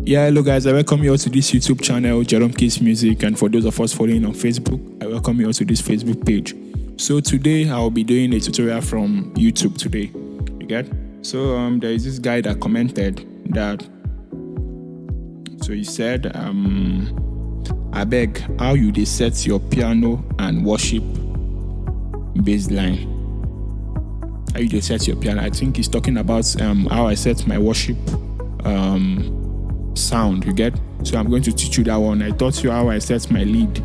Yeah, hello guys, I welcome you all to this YouTube channel, Jeromekeys Music, and for those of us following on Facebook, I welcome you all to this Facebook page. So today I'll be doing a tutorial from YouTube today. You get? So there is this guy that commented that. So he said, I beg, how you dey set your piano and worship baseline? How you dey set your piano? I think he's talking about how I set my worship sound, you get? So I'm going to teach you that one. I taught you how I set my lead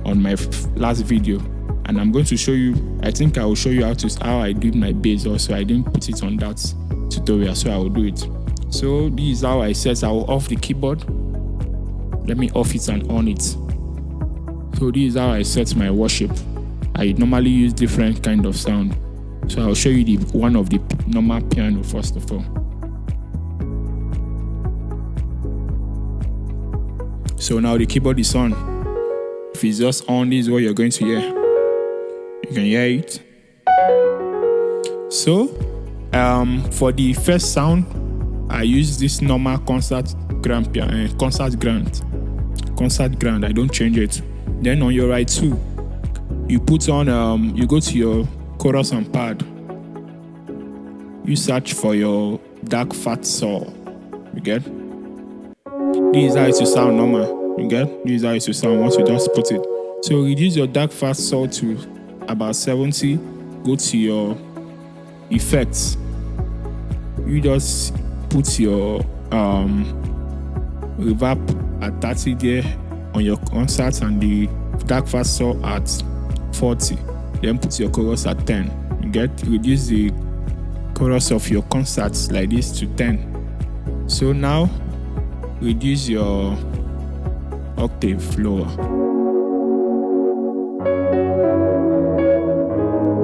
on my last video, and I'm going to show you, I think I will show you how I did my bass also. I didn't put it on that tutorial, so I will do it. So this is how I set. I will off the keyboard. Let me off it and on it. So this is how I set my worship. I normally use different kind of sound. So I'll show you one of the normal piano first of all. So now the keyboard is on. If it's just on, this is what you're going to hear. You can hear it. So for the first sound, I use this normal concert grand. I don't change it. Then on your right too, you put on you go to your chorus and pad. You search for your dark fat saw. You get? This is how it will sound normal. You get? This is how it will sound once you just put it. So reduce your dark fat saw to about 70. Go to your effects. You just put your reverb at 30 there on your concert and the dark fat saw at 40. Then put your chorus at 10. You get? Reduce the chorus of your concerts like this to 10. So now reduce your octave lower.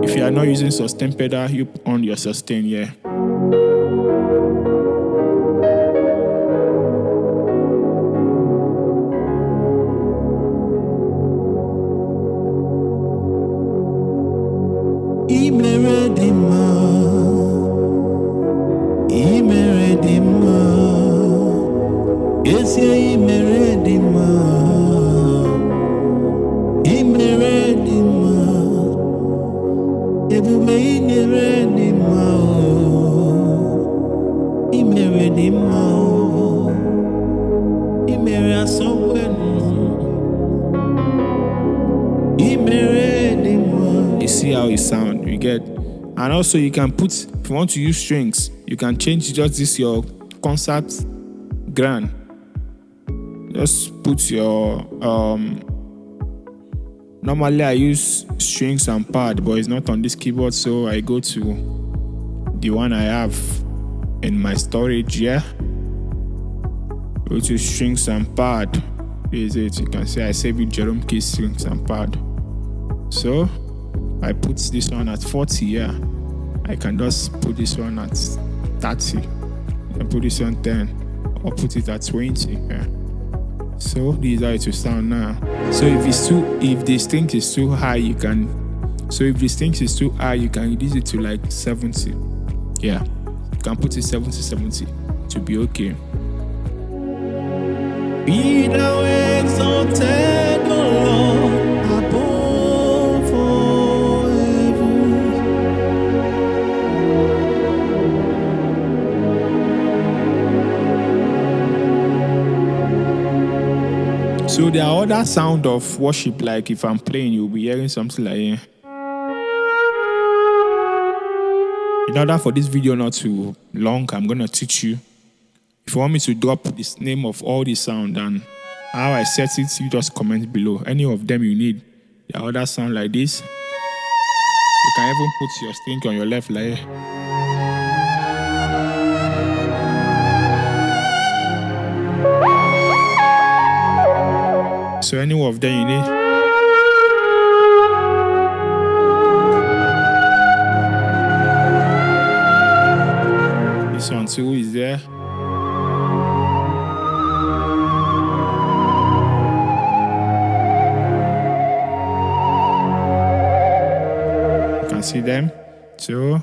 If you are not using sustain pedal, you put on your sustain here. You see how it sound, you get? And also you can put, if you want to use strings, you can change just this your concert grand. Just put your normally I use strings and pad, but it's not on this keyboard, so I go to the one I have in my storage here. Go to strings and pad. This is it. You can see I save it Jeromekeys strings and pad. So I put this one at 40 here. I can just put this one at 30. And put this on 10. Or put it at 20. Yeah. So this is how it will sound now. So if the string is too high, you can reduce it to like 70. Yeah. You can put it 70 to be okay. Be thou exalted, O Lord, above all heavens. So there are other sound of worship, like if I'm playing, you'll be hearing something like here. In order for this video not too long, I'm gonna teach you. If you want me to drop this name of all the sound and how I set it, you just comment below. Any of them you need. The other sound like this. You can even put your string on your left like here. So any of them you need. This one too is there. See them? So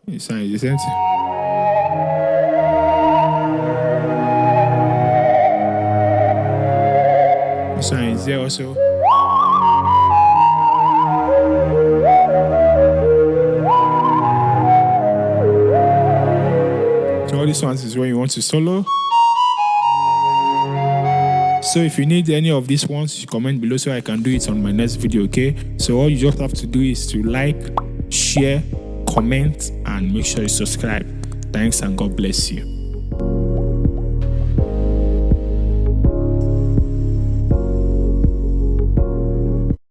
it's the same thing. is there also. So all these ones is where you want to solo. So if you need any of these ones, you comment below so I can do it on my next video, okay? So all you just have to do is to like, share, comment, and make sure you subscribe. Thanks and God bless you.